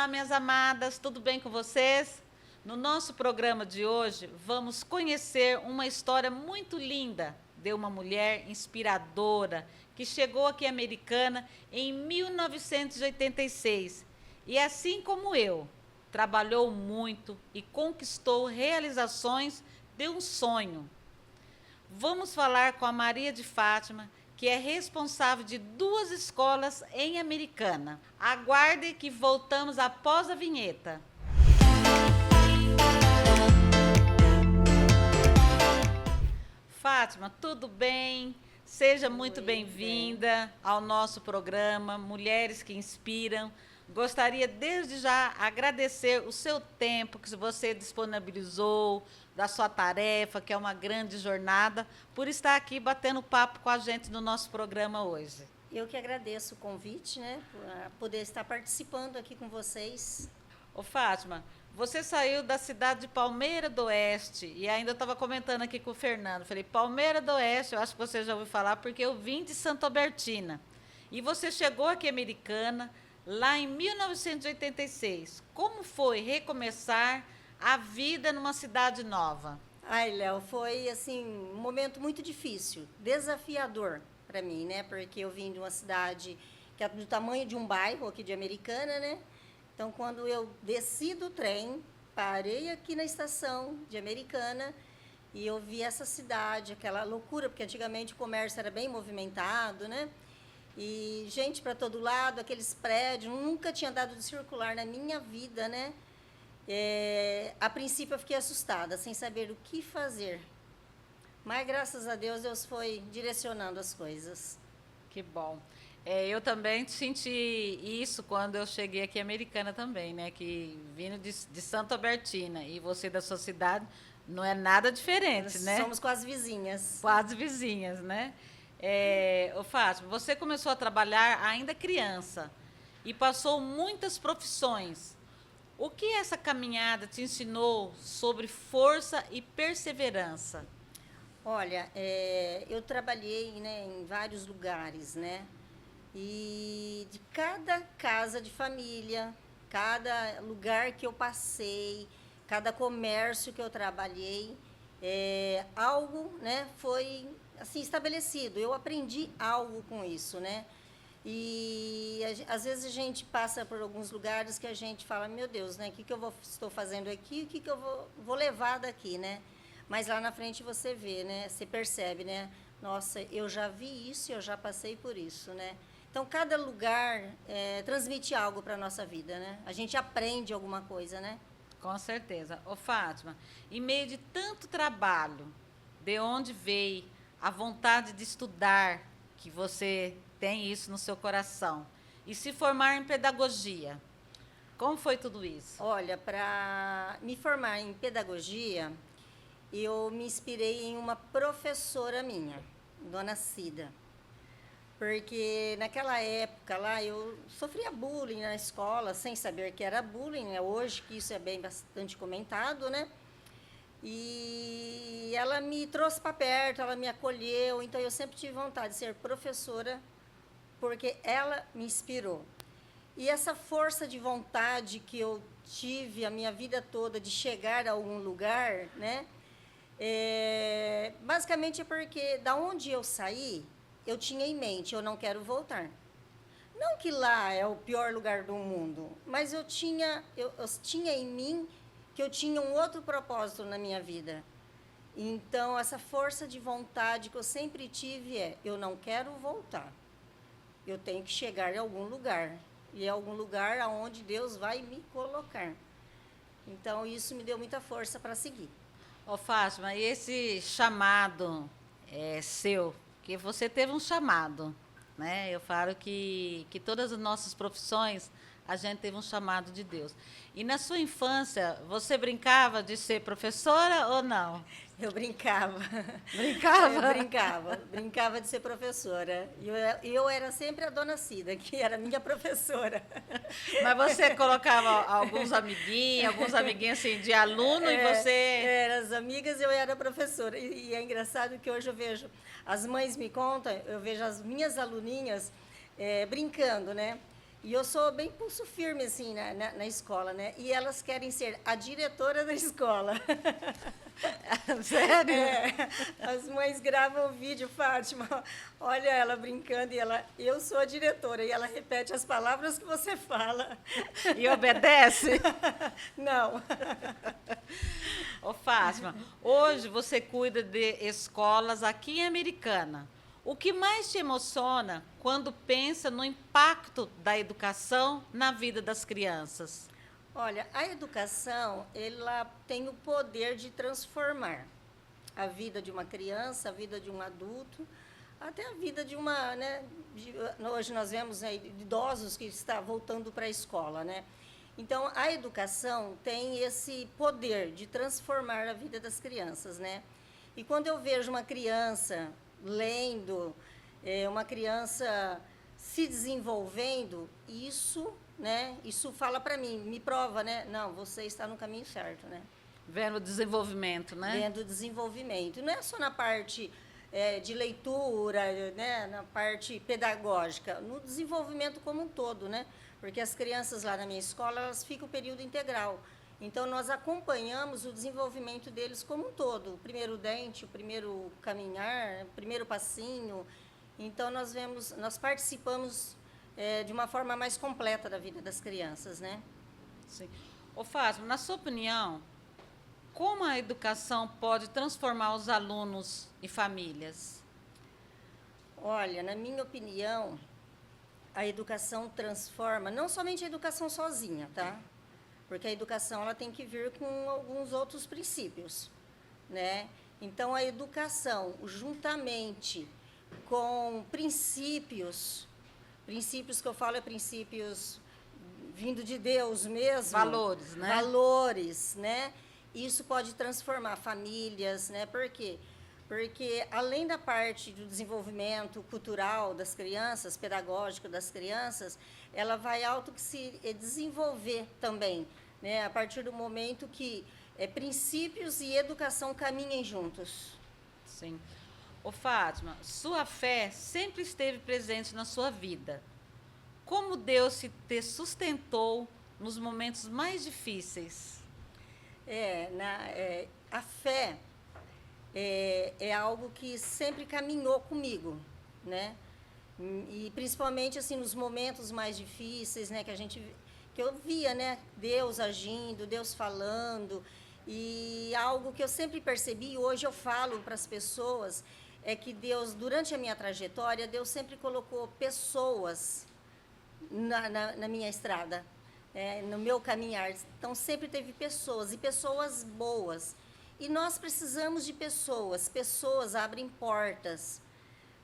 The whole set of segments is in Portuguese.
Olá, minhas amadas, tudo bem com vocês? No nosso programa de hoje, vamos conhecer uma história muito linda de uma mulher inspiradora que chegou aqui em Americana em 1986 e, assim como eu, trabalhou muito e conquistou realizações de um sonho. Vamos falar com a Maria de Fátima, que é responsável de 2 escolas em Americana. Aguarde que voltamos após a vinheta. Fátima, tudo bem? Seja muito bem-vinda ao nosso programa Mulheres que Inspiram. Gostaria desde já agradecer o seu tempo que você disponibilizou, da sua tarefa, que é uma grande jornada, por estar aqui batendo papo com a gente no nosso programa hoje. Eu que agradeço o convite, né, por poder estar participando aqui com vocês. Ô Fátima, você saiu da cidade de Palmeira do Oeste e ainda estava comentando aqui com o Fernando. Falei, Palmeira do Oeste, eu acho que você já ouviu falar, porque eu vim de Santa Albertina. E você chegou aqui em Americana lá em 1986. Como foi recomeçar a vida numa cidade nova? Ai, Léo, foi assim um momento muito difícil, desafiador para mim, né? Porque eu vim de uma cidade que é do tamanho de um bairro aqui de Americana, né? Então, quando eu desci do trem, parei aqui na estação de Americana e eu vi essa cidade, aquela loucura, porque antigamente o comércio era bem movimentado, né? E gente para todo lado, aqueles prédios, nunca tinha dado de circular na minha vida, né? A princípio eu fiquei assustada, sem saber o que fazer. Mas, graças a Deus, Deus foi direcionando as coisas. Que bom. Eu também senti isso quando eu cheguei aqui em Americana também, né? Que vindo de Santa Albertina e você da sua cidade, não é nada diferente, né? Somos quase vizinhas. Quase vizinhas, né? Ô Fátima, você começou a trabalhar ainda criança e passou muitas profissões. O que essa caminhada te ensinou sobre força e perseverança? Olha, eu trabalhei, né, em vários lugares, né? E de cada casa de família, cada lugar que eu passei, cada comércio que eu trabalhei, algo, né, foi assim estabelecido. Eu aprendi algo com isso, né? E às vezes a gente passa por alguns lugares que a gente fala, meu Deus, né, o que estou fazendo aqui, o que eu vou levar daqui, né? Mas lá na frente você vê, né, você percebe, né? Nossa, eu já vi isso, eu já passei por isso, né? Então, cada lugar transmite algo para a nossa vida, né? A gente aprende alguma coisa, né? Com certeza. Ô Fátima, em meio de tanto trabalho, de onde veio a vontade de estudar, que você tem isso no seu coração, e se formar em pedagogia, como foi tudo isso? Olha, para me formar em pedagogia, eu me inspirei em uma professora minha, Dona Cida. Porque naquela época lá eu sofria bullying na escola, sem saber que era bullying, né? Hoje que isso é bem bastante comentado, né? E ela me trouxe para perto, ela me acolheu, então eu sempre tive vontade de ser professora, porque ela me inspirou. E essa força de vontade que eu tive a minha vida toda de chegar a algum lugar, né? Basicamente é porque da onde eu saí, eu tinha em mente, eu não quero voltar. Não que lá é o pior lugar do mundo, mas eu tinha em mim que eu tinha um outro propósito na minha vida. Então, essa força de vontade que eu sempre tive eu não quero voltar. Eu tenho que chegar em algum lugar. E é algum lugar aonde Deus vai me colocar. Então, isso me deu muita força para seguir. Ô Fátima, e esse chamado seu, que você teve um chamado, né? Eu falo que todas as nossas profissões, a gente teve um chamado de Deus. E na sua infância, você brincava de ser professora ou não? Eu brincava. Brincava? Eu brincava de ser professora. E eu era sempre a Dona Cida, que era minha professora. Mas você colocava alguns amiguinhos assim, de aluno e você... Eram as amigas e eu era professora. E é engraçado que hoje eu vejo, as mães me contam, eu vejo as minhas aluninhas brincando, né? E eu sou bem pulso firme, assim, na escola, né? E elas querem ser a diretora da escola. Sério? É, as mães gravam o vídeo, Fátima, olha ela brincando e ela, eu sou a diretora, e ela repete as palavras que você fala. E obedece? Não. Ô, Fátima, hoje você cuida de escolas aqui em Americana. O que mais te emociona quando pensa no impacto da educação na vida das crianças? Olha, a educação, ela tem o poder de transformar a vida de uma criança, a vida de um adulto, até a vida de uma, né, hoje nós vemos aí idosos que estão voltando para a escola, né? Então, a educação tem esse poder de transformar a vida das crianças, né? E quando eu vejo uma criança lendo, uma criança se desenvolvendo, isso, né? Isso fala para mim, me prova, né? Não, você está no caminho certo, né? Vendo o desenvolvimento, né? Vendo o desenvolvimento. Não é só na parte de leitura, né? Na parte pedagógica, no desenvolvimento como um todo, né? Porque as crianças lá na minha escola, elas ficam o período integral. Então, nós acompanhamos o desenvolvimento deles como um todo. O primeiro dente, o primeiro caminhar, o primeiro passinho. Então, nós participamos de uma forma mais completa da vida das crianças, né? Sim. Ô, Fátima, na sua opinião, como a educação pode transformar os alunos e famílias? Olha, na minha opinião, a educação transforma, não somente a educação sozinha, tá? Porque a educação ela tem que vir com alguns outros princípios, né? Então, a educação, juntamente com princípios que eu falo é princípios vindo de Deus mesmo. Valores, né? Valores, né? Isso pode transformar famílias, né? Por quê? Porque, além da parte do desenvolvimento cultural das crianças, pedagógico das crianças, ela vai se desenvolver também, né? A partir do momento que princípios e educação caminhem juntos. Sim. Ô, Fátima, sua fé sempre esteve presente na sua vida. Como Deus te sustentou nos momentos mais difíceis? A fé é algo que sempre caminhou comigo, né? E principalmente assim nos momentos mais difíceis, né, que eu via, né, Deus agindo, Deus falando, e algo que eu sempre percebi e hoje eu falo para as pessoas é que Deus, durante a minha trajetória, Deus sempre colocou pessoas na minha estrada, no meu caminhar. Então, sempre teve pessoas, e pessoas boas. E nós precisamos de pessoas. Pessoas abrem portas,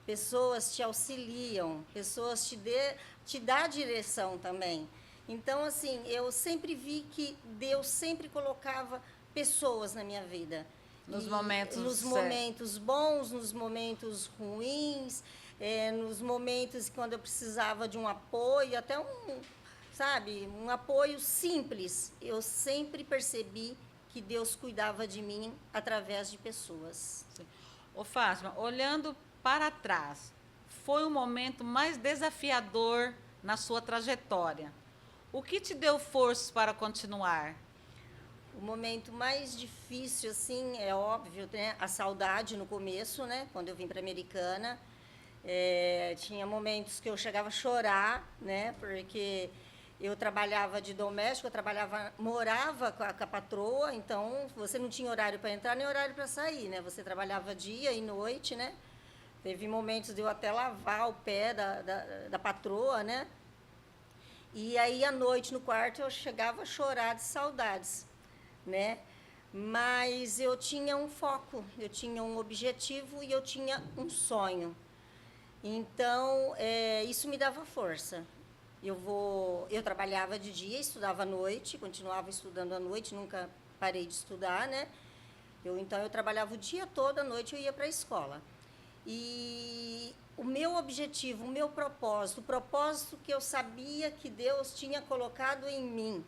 pessoas te auxiliam, pessoas te dão direção também. Então, assim, eu sempre vi que Deus sempre colocava pessoas na minha vida. Nos momentos bons, nos momentos ruins, nos momentos quando eu precisava de um apoio, até um apoio simples. Eu sempre percebi que Deus cuidava de mim através de pessoas. Sim. Ô, Fátima, olhando para trás, foi o momento mais desafiador na sua trajetória. O que te deu forças para continuar? O momento mais difícil, assim, é óbvio, né? A saudade no começo, né? Quando eu vim para a Americana. Tinha momentos que eu chegava a chorar, né? Porque eu trabalhava de doméstica, morava com a patroa, então você não tinha horário para entrar nem horário para sair, né? Você trabalhava dia e noite, né? Teve momentos de eu até lavar o pé da patroa, né? E aí, à noite, no quarto, eu chegava a chorar de saudades, né? Mas eu tinha um foco, eu tinha um objetivo e eu tinha um sonho. Então, isso me dava força. Eu trabalhava de dia, estudava à noite, continuava estudando à noite, nunca parei de estudar, né? Então, eu trabalhava o dia todo, à noite eu ia para a escola. E o meu objetivo, o meu propósito, o propósito que eu sabia que Deus tinha colocado em mim,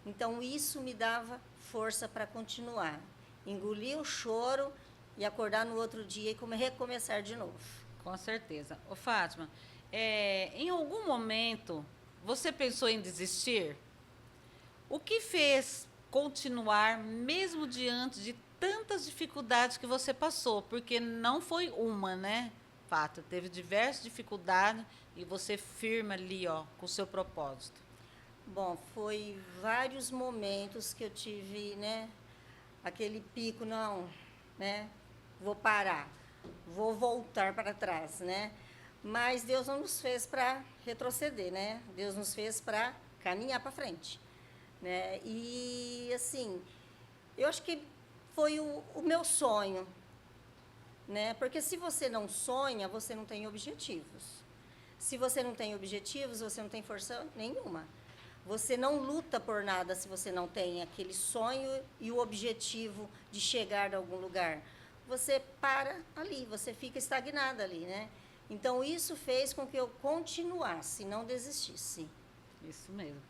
então isso me dava força para continuar. Engolir o choro e acordar no outro dia e recomeçar de novo. Com certeza. Ô, Fátima, em algum momento você pensou em desistir? O que fez continuar mesmo diante de tantas dificuldades que você passou? Porque não foi uma, né? Fato, teve diversas dificuldades e você firme ali, ó, com o seu propósito. Bom, foi vários momentos que eu tive, né? Aquele pico, não, né? Vou parar, vou voltar para trás, né? Mas Deus não nos fez para retroceder, né? Deus nos fez para caminhar para frente, né? E assim, eu acho que foi o meu sonho, né? Porque se você não sonha, você não tem objetivos. Se você não tem objetivos, você não tem força nenhuma. Você não luta por nada se você não tem aquele sonho e o objetivo de chegar a algum lugar. Você para ali, você fica estagnada ali, né? Então, isso fez com que eu continuasse, não desistisse. Isso mesmo.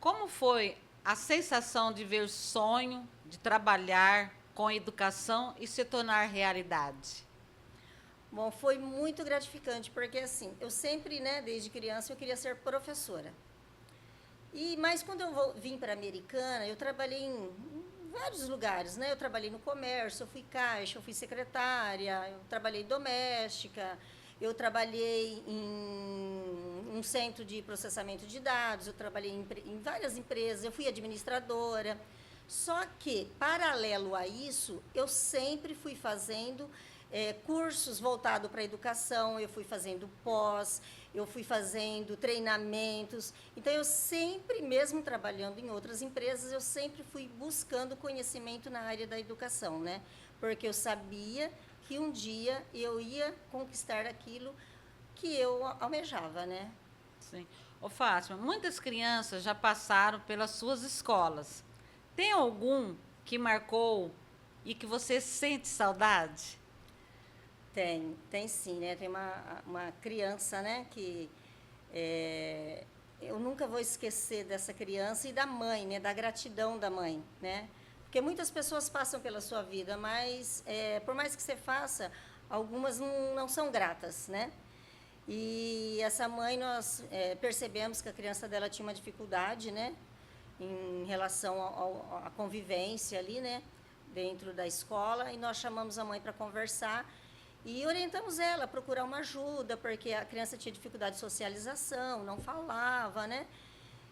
Como foi a sensação de ver sonho, de trabalhar com educação e se tornar realidade? Bom, foi muito gratificante, porque assim, eu sempre, né, desde criança, eu queria ser professora. Mas quando eu vim para a Americana, eu trabalhei em vários lugares, né? Eu trabalhei no comércio, eu fui caixa, eu fui secretária, eu trabalhei doméstica, eu trabalhei em um centro de processamento de dados, eu trabalhei em várias empresas, eu fui administradora. Só que, paralelo a isso, eu sempre fui fazendo cursos voltados para a educação, eu fui fazendo pós, eu fui fazendo treinamentos. Então, eu sempre, mesmo trabalhando em outras empresas, eu sempre fui buscando conhecimento na área da educação, né? Porque eu sabia que um dia eu ia conquistar aquilo que eu almejava, né? Sim. Ô, Fátima, muitas crianças já passaram pelas suas escolas. Tem algum que marcou e que você sente saudade? Tem sim, né? Tem uma criança, né, que eu nunca vou esquecer dessa criança e da mãe, né, da gratidão da mãe, né? Porque muitas pessoas passam pela sua vida, mas por mais que você faça, algumas não são gratas, né? E essa mãe, nós percebemos que a criança dela tinha uma dificuldade, né, em relação à convivência ali, né, dentro da escola, e nós chamamos a mãe para conversar e orientamos ela a procurar uma ajuda, porque a criança tinha dificuldade de socialização, não falava, né?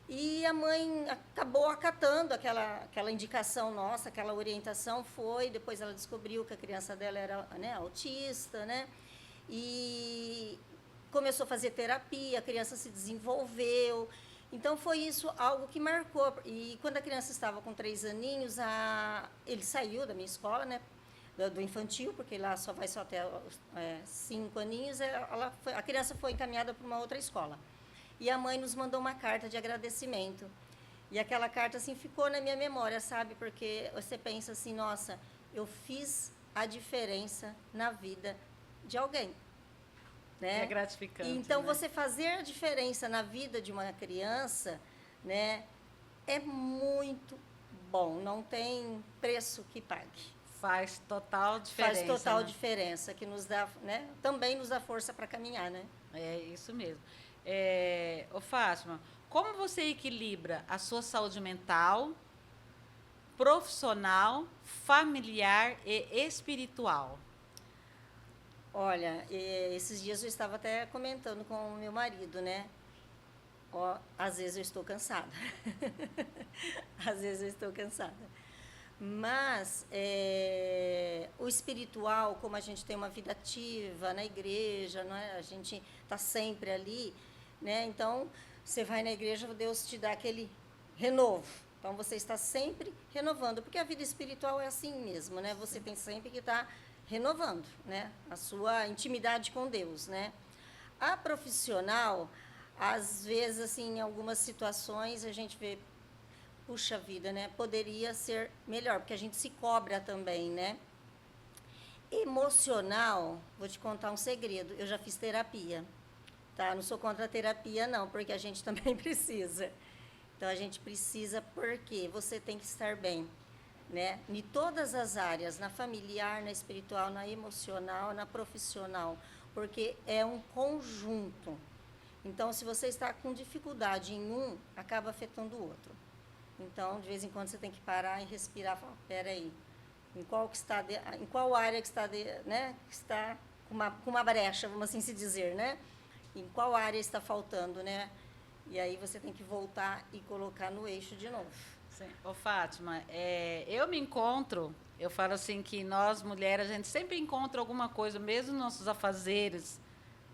E a mãe acabou acatando aquela indicação nossa, aquela orientação, depois ela descobriu que a criança dela era, né, autista, né? E começou a fazer terapia, a criança se desenvolveu. Então, foi isso algo que marcou. E quando a criança estava com 3 aninhos, ele saiu da minha escola, né? Do infantil, porque lá só vai só até 5 aninhos, a criança foi encaminhada para uma outra escola. E a mãe nos mandou uma carta de agradecimento. E aquela carta, assim, ficou na minha memória, sabe? Porque você pensa assim, nossa, eu fiz a diferença na vida de alguém. Né? É gratificante. Então, né? você fazer a diferença na vida de uma criança, né, é muito bom. Não tem preço que pague. Faz total diferença. Faz total né? diferença, que nos dá, né, também nos dá força para caminhar, né? É isso mesmo. Ô Fátima, como você equilibra a sua saúde mental, profissional, familiar e espiritual? Olha, esses dias eu estava até comentando com o meu marido, né? Ó, às vezes eu estou cansada. Às vezes eu estou cansada. Mas o espiritual, como a gente tem uma vida ativa na igreja, não é? A gente está sempre ali, né? Então, você vai na igreja, Deus te dá aquele renovo. Então, você está sempre renovando, porque a vida espiritual é assim mesmo, né? Você tem sempre que estar renovando, né? A sua intimidade com Deus, né? A profissional, às vezes, assim, em algumas situações, a gente vê, puxa vida, né? Poderia ser melhor, porque a gente se cobra também, né? Emocional, vou te contar um segredo, eu já fiz terapia, tá? Não sou contra a terapia, não, porque a gente também precisa. Então, a gente precisa porque você tem que estar bem, né? Em todas as áreas, na familiar, na espiritual, na emocional, na profissional, porque é um conjunto. Então, se você está com dificuldade em um, acaba afetando o outro. Então, de vez em quando, você tem que parar e respirar e falar, peraí, em qual área que está, né, que está com uma brecha, vamos assim se dizer, né? Em qual área está faltando, né? E aí você tem que voltar e colocar no eixo de novo. Sim. Ô, Fátima, eu me encontro, eu falo assim que nós, mulheres, a gente sempre encontra alguma coisa, mesmo nos nossos afazeres,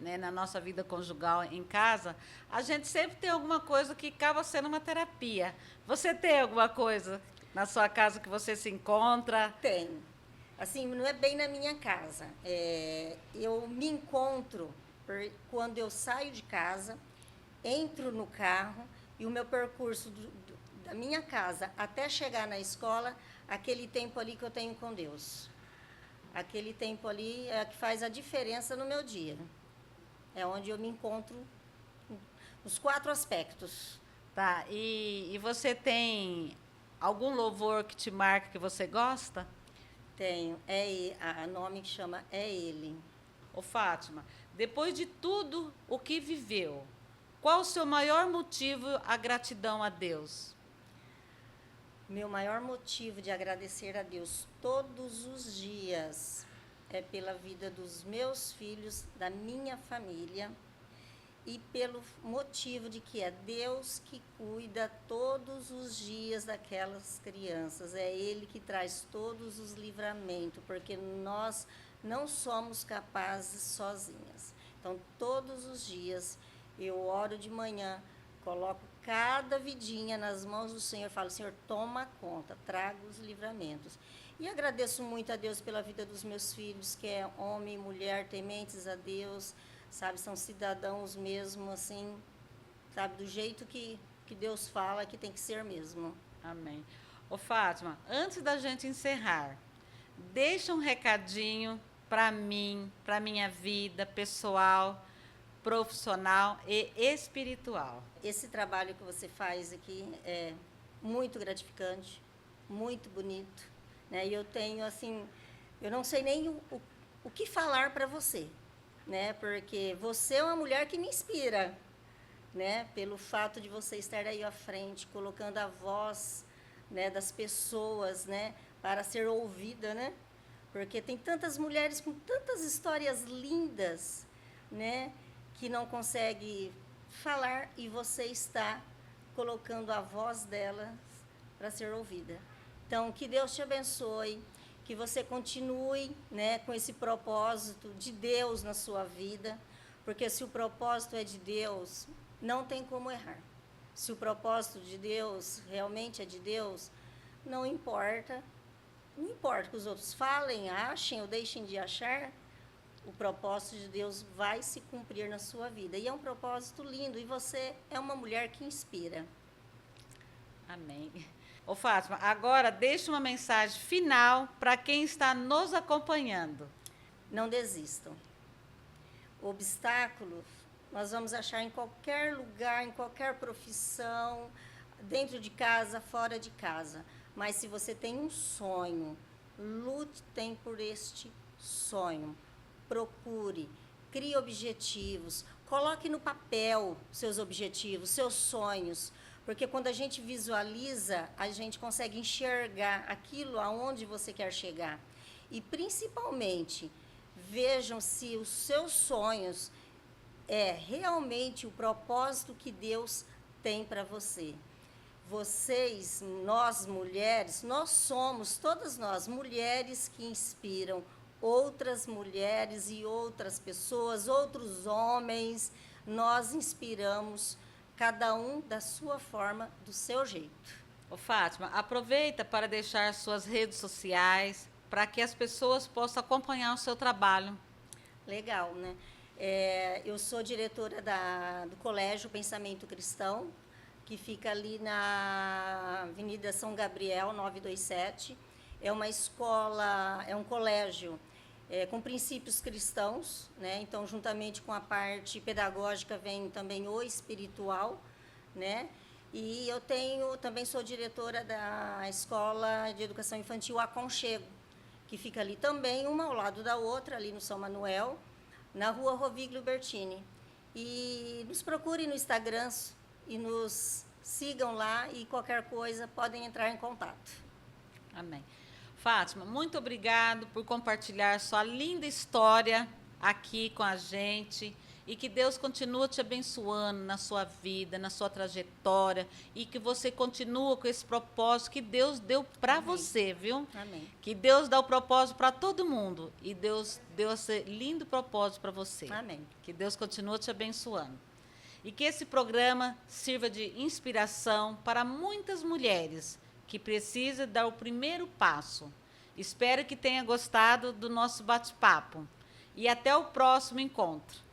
né, na nossa vida conjugal em casa, a gente sempre tem alguma coisa que acaba sendo uma terapia. Você tem alguma coisa na sua casa que você se encontra? Tenho. Assim, não é bem na minha casa. Eu me encontro quando eu saio de casa, entro no carro e o meu percurso da minha casa até chegar na escola, aquele tempo ali que eu tenho com Deus. Aquele tempo ali é que faz a diferença no meu dia. É onde eu me encontro nos 4 aspectos. Tá, e você tem algum louvor que te marca que você gosta? Tenho. A nome que chama É Ele. Ô, Fátima, depois de tudo o que viveu, qual o seu maior motivo à gratidão a Deus? Meu maior motivo de agradecer a Deus todos os dias é pela vida dos meus filhos, da minha família, e pelo motivo de que é Deus que cuida todos os dias daquelas crianças. É Ele que traz todos os livramentos, porque nós não somos capazes sozinhas. Então, todos os dias, eu oro de manhã, coloco cada vidinha nas mãos do Senhor, falo, Senhor, toma conta, traga os livramentos. E agradeço muito a Deus pela vida dos meus filhos, que é homem e mulher, tementes a Deus, sabe, são cidadãos mesmo, assim, sabe, do jeito que Deus fala que tem que ser mesmo. Amém. Ô, Fátima, antes da gente encerrar, deixa um recadinho para mim, para minha vida pessoal, profissional e espiritual. Esse trabalho que você faz aqui é muito gratificante, muito bonito, né? E eu tenho, assim, eu não sei nem o que falar para você, né? Porque você é uma mulher que me inspira, né? Pelo fato de você estar aí à frente, colocando a voz, né, das pessoas, né, para ser ouvida, né? Porque tem tantas mulheres com tantas histórias lindas, né, que não conseguem falar e você está colocando a voz delas para ser ouvida. Então, que Deus te abençoe, que você continue, né, com esse propósito de Deus na sua vida, porque se o propósito é de Deus, não tem como errar. Se o propósito de Deus realmente é de Deus, não importa que os outros falem, achem ou deixem de achar, o propósito de Deus vai se cumprir na sua vida. E é um propósito lindo, e você é uma mulher que inspira. Amém. Ô, Fátima, agora deixa uma mensagem final para quem está nos acompanhando. Não desistam. Obstáculos nós vamos achar em qualquer lugar, em qualquer profissão, dentro de casa, fora de casa. Mas se você tem um sonho, lutem por este sonho. Procure, crie objetivos, coloque no papel seus objetivos, seus sonhos, porque quando a gente visualiza, a gente consegue enxergar aquilo aonde você quer chegar. E principalmente, vejam se os seus sonhos é realmente o propósito que Deus tem para você. Vocês, nós mulheres, nós somos, todas nós, mulheres que inspiram outras mulheres e outras pessoas, outros homens. Nós inspiramos cada um da sua forma, do seu jeito. Ô, Fátima, aproveita para deixar suas redes sociais para que as pessoas possam acompanhar o seu trabalho. Legal, né? Eu sou diretora do Colégio Pensamento Cristão, que fica ali na Avenida São Gabriel, 927. É uma escola, é um colégio com princípios cristãos, né? Então, juntamente com a parte pedagógica, vem também o espiritual, né? E eu também sou diretora da Escola de Educação Infantil Aconchego, que fica ali também, uma ao lado da outra, ali no São Manuel, na Rua Rovíglio Bertini. E nos procurem no Instagram e nos sigam lá e qualquer coisa podem entrar em contato. Amém. Fátima, muito obrigado por compartilhar sua linda história aqui com a gente e que Deus continue te abençoando na sua vida, na sua trajetória e que você continue com esse propósito que Deus deu para você, viu? Amém. Que Deus dá o propósito para todo mundo e Deus deu esse lindo propósito para você. Amém. Que Deus continue te abençoando. E que esse programa sirva de inspiração para muitas mulheres que precisam dar o primeiro passo. Espero que tenha gostado do nosso bate-papo. E até o próximo encontro.